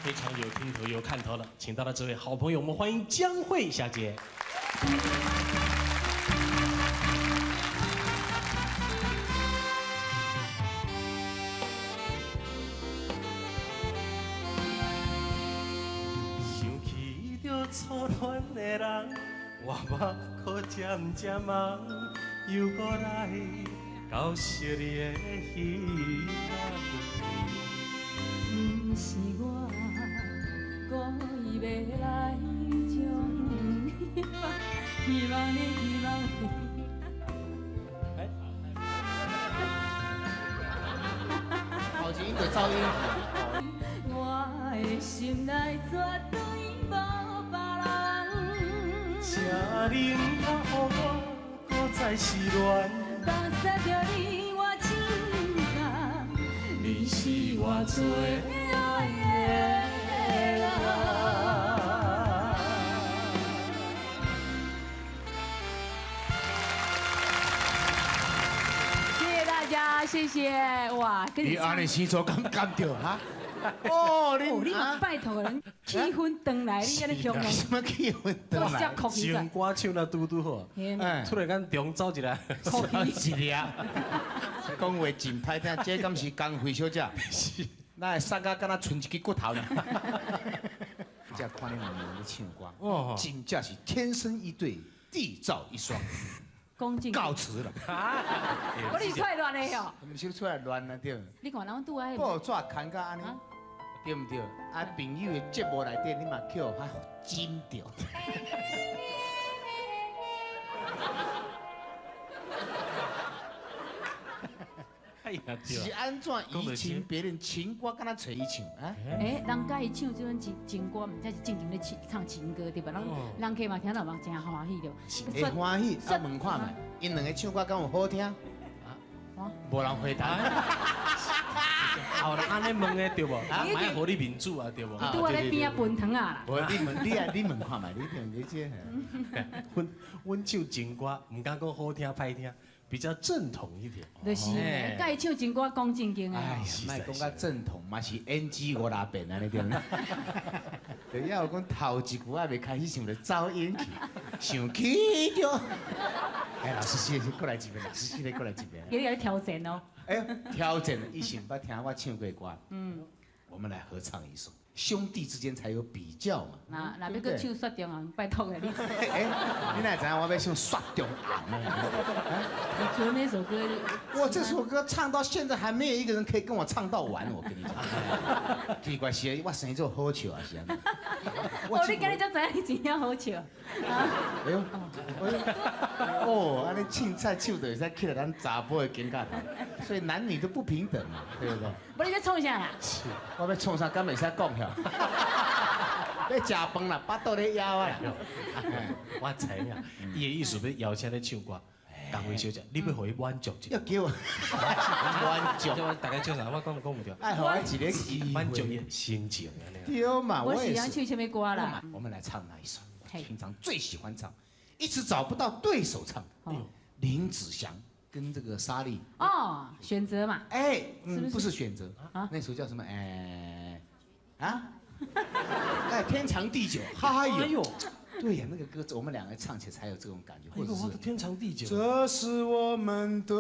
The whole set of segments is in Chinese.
非常有听头有看头了，请到了这位好朋友，我们欢迎江蕙小姐。想起着初恋的人，我目眶渐渐梦，又过来到昔日的彼不是我故意要来将希望的希望的。后前就噪音。我的心内绝对无别人，请你唔通予我搁再失恋。放下着你我情感，你是我最爱的人。谢谢大家，谢谢哇！跟你安尼生做敢着哈？哦，你嘛拜托人气氛转来，你安尼凶什么气氛我接哭起来唱。歌唱到嘟嘟好，突然间中走一来，是的啊。讲话真歹听，这敢是江蕙小姐？是，那会杀到敢若剩一支骨头呢。这看你两个人唱歌，真正是天生一对，地造一双。讲正，告辞了。我你出来乱的哟！唔是出来乱啊对。你看咱拄爱报纸看甲安尼，对唔对？啊，朋友的节目内底，你嘛去互较精着。哎呀，是安怎移情别人情歌，敢若找伊唱啊？哎，人甲伊唱这种情歌，毋才是正经咧唱情歌对吧？人客嘛听到嘛真欢喜着。会欢喜，啊问看觅，因两个唱歌敢有好听？啊，无人回答。后人安尼问的对无？买互你面子啊对无？伊拄我咧边仔分汤啊啦。无你问看觅，你听你这。阮唱情歌，唔敢讲好听歹听，比较正统一点。就是，甲伊唱情歌讲正经啊。哎呀，莫讲甲正统，嘛是 NG 5-6遍安尼对。就要有讲头一句还未开始唱就走音去，想起着。哎，老师谢谢，过来一遍，老师谢谢，过来一遍。给你来挑战哦。哎，挑战以前捌听我唱过歌。我们来合唱一首，兄弟之间才有比较嘛。那要搁唱雪中红，拜托了你。哎，你哪知道我要唱雪中红？你除了那首歌，我这首歌唱到现在还没有一个人可以跟我唱到完，我跟你讲。奇怪是，我生做好笑啊是安尼。哦，你今日才知影你真正好笑。哎呦，哦，安尼凊彩唱就会使起来咱查甫的境界头，所以男女都不平等嘛，对不对？不，你要创啥啦？我要创啥，敢袂使讲遐。要食饭啦，巴肚咧枵啊啦。我知影，伊的意思要邀请你唱歌。江蕙小姐，你要互伊满足一下。要叫我满足。大家唱啥？我讲唔对。爱互我一个机会。满足伊心情。对嘛，我喜欢唱什么歌啦？我们来唱哪一首？我平常最喜欢唱，一直找不到对手唱。林子祥跟这个莎莉。哦，选择嘛。哎，不是选择啊，那首叫什么？哎，天长地久，哈哟。对呀，那个歌我们两个唱起来才有这种感觉，或者是天长地久。这是我们的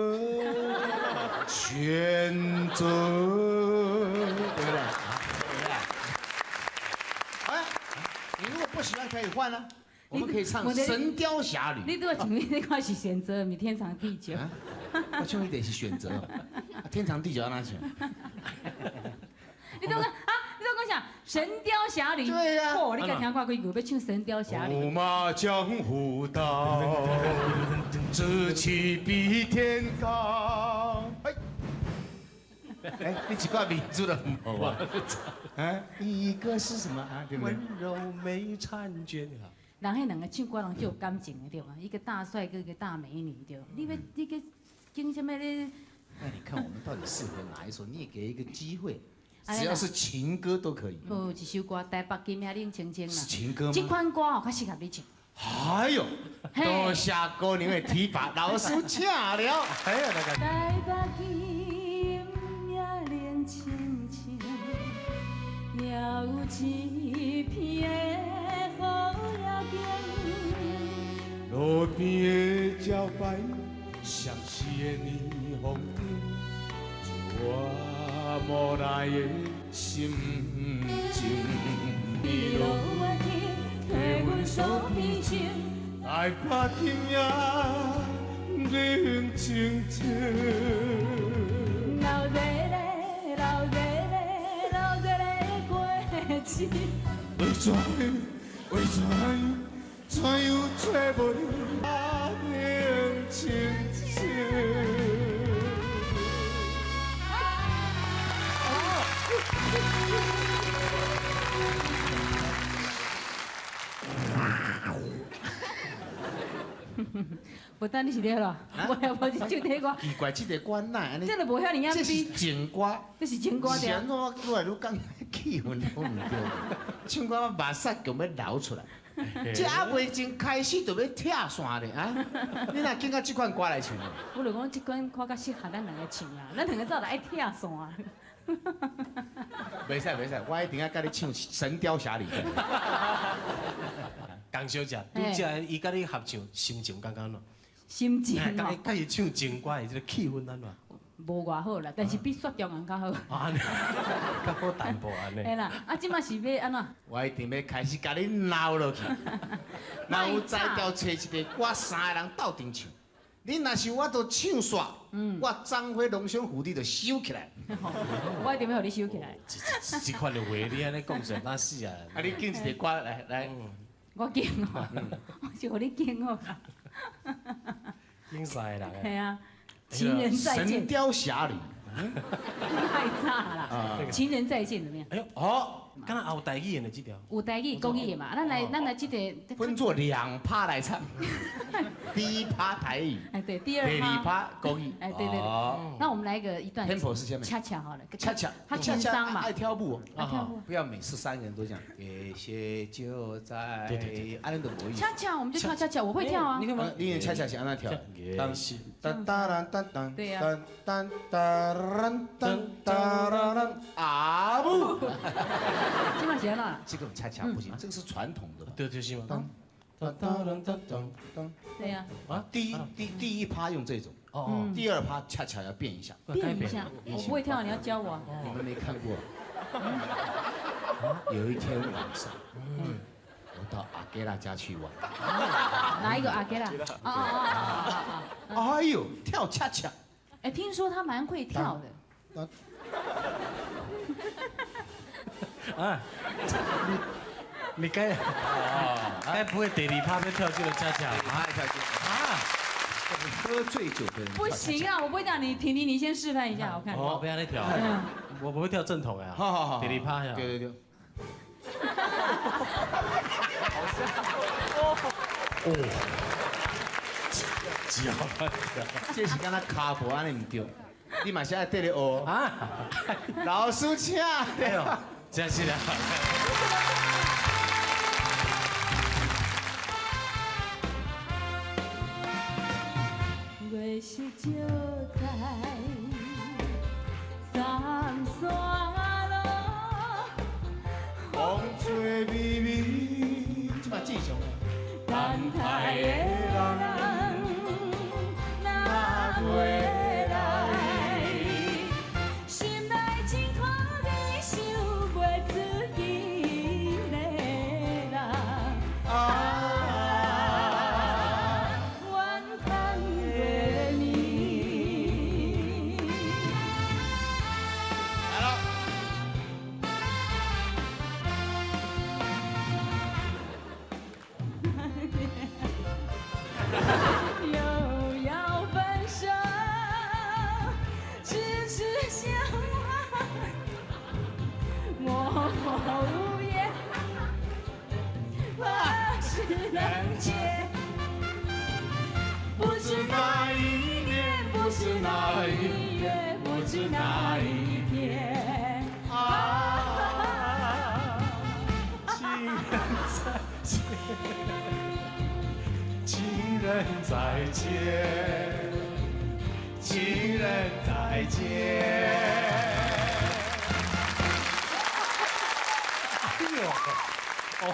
选择，对不对？对不对？哎，你如果不喜欢可以换啊，我们可以唱《神雕侠侣》。你对我前面那块是选择，比天长地久。我唱一点是选择，天长地久要哪选？你都讲啊？你都讲啥？《神雕侠侣》对呀。哦，你敢听看几句？要唱《神雕侠侣》。驸马江湖道，志气比天高。哎，你几挂名字了冇啊？啊，一个是什么啊？对不对？温柔没婵娟啊。人迄两个唱歌人就有感情的对吧？一个大帅哥，一个大美女对吧？你个经什么咧？那你看我们到底适合哪一首？你也给一个机会。只要是情歌都可以。有一首歌《台北金马冷清清》啦。是情歌吗？这款歌哦，较适合你唱。哎呦，多谢姑娘的提拔，老师请了。哎呀，那个。台北金马冷清清，夜有一片的雨夜景，路边的招牌，相似的霓虹灯，我无奈的心情。你落我听，替阮诉悲情，来把天涯认清清。流热嘞，流热嘞，流热嘞过节。为怎样找无你啊认清清？无等你是咧咯，无是唱这歌，奇怪，这个歌哪安尼？这都无遐尼这是样比，情歌。这是情歌是安调。怎愈来愈讲气氛好唔对？唱歌目屎强要流出来，这还未真开始就要拆线咧啊！你若拣到这款歌来唱？我就讲这款看较适合咱两个唱啊，咱两个早就爱跳线。袂使袂使，我一定要甲你唱《神雕侠侣》。江小姐，拄则伊甲你合唱，心情感觉喏？心情甲哦，伊唱情歌，伊这个气氛安怎？无偌好啦，但是比雪中人较好。安尼，较好淡薄安尼。嘿啦，啊，即马是要安怎？我一定要开始甲你闹落去。若有才调找一个歌，三个人斗阵唱。你若是我都唱煞，我张飞龙兄虎弟就收起来。我一定要互你收起来。这款的话，你安尼讲出来哪死啊？啊，你拣一个歌来。我敬哦，我是互你敬哦。应使人系诶。啊，情人再神见，雕侠侣。太差啦！情人再见怎么样？哎呦，哦，敢若后台语演的这条。有台语、国语的嘛，咱来这个。分作2趴来唱，第一趴台语，哎，对，第第二二趴。趴国语。哎，对对对。哦那我们来一段。 tempo 是下面恰恰好了。恰恰，他情商嘛爱。跳舞哦。爱跳舞。不要每次3个人都这样。谢谢就在。对，安尼都无意思。恰恰，我们就跳恰恰，我会跳啊。你看嘛，你的恰恰是安那跳？当是。当当当当当。对呀当当当当啊不！今晚谁了？这个恰恰不行，这个是传统的。对就是嘛。当当当当当当。对呀。啊，第一趴用这种，哦第二趴恰恰要变一下。变一下，我不会跳，你要教我。你们没看过？有一天晚上，我到阿给拉家去玩。哪一个阿给啦？哎呦，跳恰恰！哎，听说他蛮会跳的。啊，你该不会第2趴要跳这个恰恰？爱跳恰啊！喝醉酒的人不行啊，我不会跳，你婷婷，你先示范一下，我看。哦，不要再跳，我不会跳正统的啊。好，第2趴呀。对。哦，脚，这是敢若卡步安尼唔对，你嘛是爱对咧学啊。老师请。哎呦，真是的。月是照在三山路，风吹微微，即嘛正常。等待的人若回来，心内情拖你想袂出伊个人。怨叹月明。来了。又要分手，痴痴相望，默默无言，何时能见？不知哪一年，不知哪一月，不知哪一天。情人再见，情人再见。呦，哦，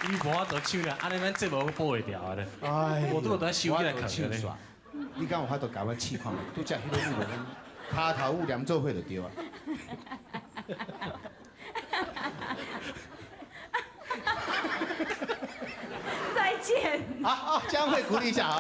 伊无法度唱了，安尼咱节目播会掉咧。哎，我都有在收起来看唱咧。你敢有法度甲我试看觅？拄则迄个舞就骹头舞连做伙就对啊。再见。好，将会鼓励一下啊。